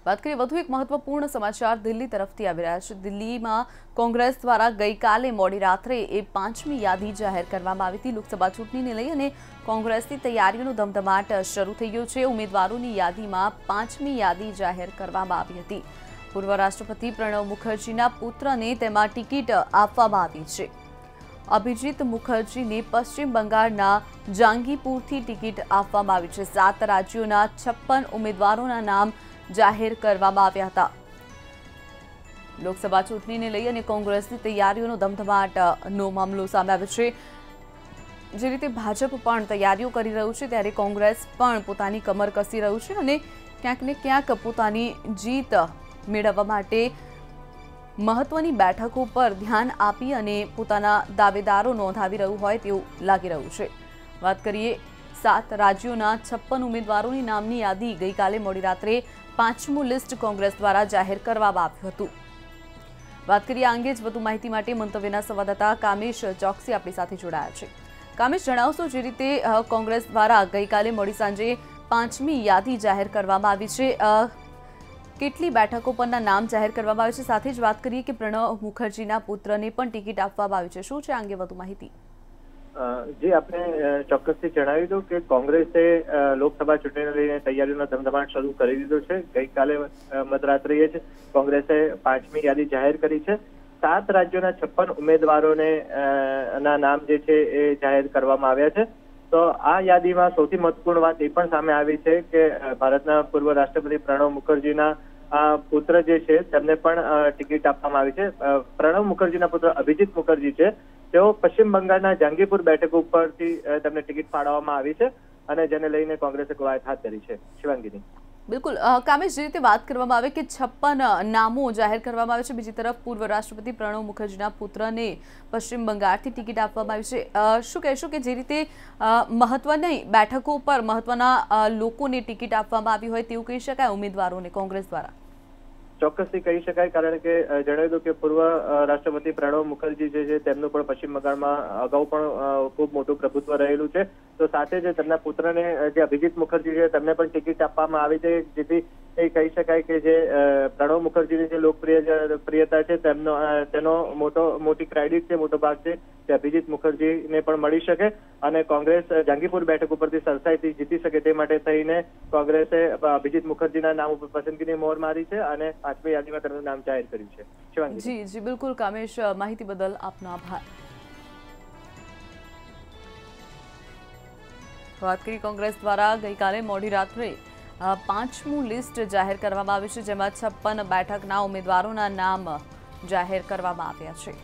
बात करिए વધુ એક મહત્વપૂર્ણ સમાચાર દિલ્હી તરફથી આવી રહ્યા છે। દિલ્હીમાં કોંગ્રેસ દ્વારા ગઈકાલે મોડી રાત્રે એ 5મી યાદી જાહેર કરવામાં આવી હતી। લોકસભા ચૂંટણીને લઈ અને કોંગ્રેસની તૈયારીઓનો ધમધમાટ શરૂ થઈ ગયો છે। ઉમેદવારોની યાદીમાં 5મી યાદી જાહેર કરવામાં આવી હતી। પૂર્વ રાષ્ટ્રપતિ પ્રણવ મુખર્જીના પુત્રને તેમાં ટિકિટ આપવામાં આવી છે। અભિજીત મુખર્જીને પશ્ચિમ બંગાળના જાંગીપુરથી ટિકિટ આપવામાં આવી છે। 7 રાજ્યોના 56 ઉમેદવારોના નામ જાહેર કરવામાં આવ્યા હતા। લોકસભા ચૂંટણીને લઈ અને કોંગ્રેસની તૈયારીઓનો ધમધમાટનો મામલો સામે આવ્યો છે। જે રીતે ભાજપ પણ તૈયારીઓ કરી રહ્યું છે ત્યારે કોંગ્રેસ પણ પોતાની કમર કસી રહ્યું છે અને ક્યાંક ને ક્યાંક પોતાની જીત મેળવવા માટે મહત્વની બેઠકો પર ધ્યાન આપી અને પોતાના દાવેદારો નોંધાવી રહ્યું હોય તેવું લાગી રહ્યું છે। વાત કરીએ 7 રાજ્યોના 56 ઉમેદવારોની નામની યાદી ગઈકાલે મોડી રાત્રે 5મું લિસ્ટ કોંગ્રેસ દ્વારા જાહેર કરવામાં આવ્યું હતું। વાત કરીએ આ અંગે જ વધુ માહિતી માટે મંતવ્યના સંવાદદાતા કામેશ ચોકસી આપણી સાથે જોડાયા છે। કામેશ, જણાવશો જે રીતે કોંગ્રેસ દ્વારા ગઈકાલે મોડી સાંજે 5મી યાદી જાહેર કરવામાં આવી છે, કેટલી બેઠકો પરના નામ જાહેર કરવામાં આવ્યા છે, સાથે જ વાત કરીએ કે પ્રણવ મુખર્જીના પુત્રને પણ ટિકિટ આપવામાં આવી છે, શું છે આ અંગે વધુ માહિતી? જે આપણે ચોક્કસથી જણાવી દઉં કે કોંગ્રેસે લોકસભા ચૂંટણીને લઈને તૈયારીઓનો ધમધમાટ શરૂ કરી દીધો છે। ગઈકાલે મધરાત્રિએ જ કોંગ્રેસે 5મી યાદી જાહેર કરી છે। 7 રાજ્યોના 56 ઉમેદવારોને ના નામ જે છે એ જાહેર કરવામાં આવ્યા છે। તો આ યાદીમાં સૌથી મહત્વપૂર્ણ વાત એ પણ સામે આવી છે કે ભારતના પૂર્વ રાષ્ટ્રપતિ પ્રણવ મુખર્જીના પુત્ર જે છે તેમને પણ ટિકિટ આપવામાં આવી છે। પ્રણવ મુખર્જીના પુત્ર અભિજીત મુખર્જી છે, તેઓ પશ્ચિમ બંગાળના જાંગીપુર બેઠક ઉપરથી તેમને ટિકિટ ફાળવવામાં આવી છે અને જેને લઈને કોંગ્રેસે કવાયત હાથ ધરી છે। શિવાંગીની, બિલકુલ કામેશ, જે રીતે વાત કરવામાં આવે કે 56 નામો જાહેર કરવામાં આવે છે, બીજી તરફ પૂર્વ રાષ્ટ્રપતિ પ્રણવ મુખર્જીના પુત્રને પશ્ચિમ બંગાળથી ટિકિટ આપવામાં આવી છે, શું કહેશો કે જે રીતે મહત્વની બેઠકો પર મહત્વના લોકોને ટિકિટ આપવામાં આવી હોય તેવું કહી શકાય ઉમેદવારોને કોંગ્રેસ દ્વારા? ચોક્કસથી કહી શકાય, કારણ કે જણાવી દઉં કે પૂર્વ રાષ્ટ્રપતિ પ્રણવ મુખર્જી જે છે તેમનું પણ પશ્ચિમ બંગાળમાં અગાઉ પણ ખૂબ મોટું પ્રભુત્વ રહેલું છે। તો સાથે જ તેમના પુત્રને જે અભિજીત મુખર્જી છે તેમને પણ ટિકિટ આપવામાં આવી છે, જેથી એ કહી શકાય કે જે પ્રણવ મુખર્જીની જે લોકપ્રિયતા છે તેનો મોટી ક્રેડિટ છે, મોટો ભાગ છે તે અભિજીત મુખર્જીને પણ મળી શકે અને કોંગ્રેસ જાંગીપુર બેઠક ઉપરથી સરસાઈથી જીતી શકે તે માટે થઈને કોંગ્રેસે અભિજીત મુખર્જીના નામ ઉપર પસંદગીની મોહર મારી છે અને 5મી યાદીમાં તેમનું નામ જાહેર કર્યું છે। જી બિલકુલ કામેશ, માહિતી બદલ આપનો આભાર। વાત કરી કોંગ્રેસ દ્વારા ગઈકાલે મોડી રાત્રે 5મું લિસ્ટ જાહેર કરવામાં આવ્યું છે, જેમાં 56 બેઠકના ઉમેદવારોના નામ જાહેર કરવામાં આવ્યા છે।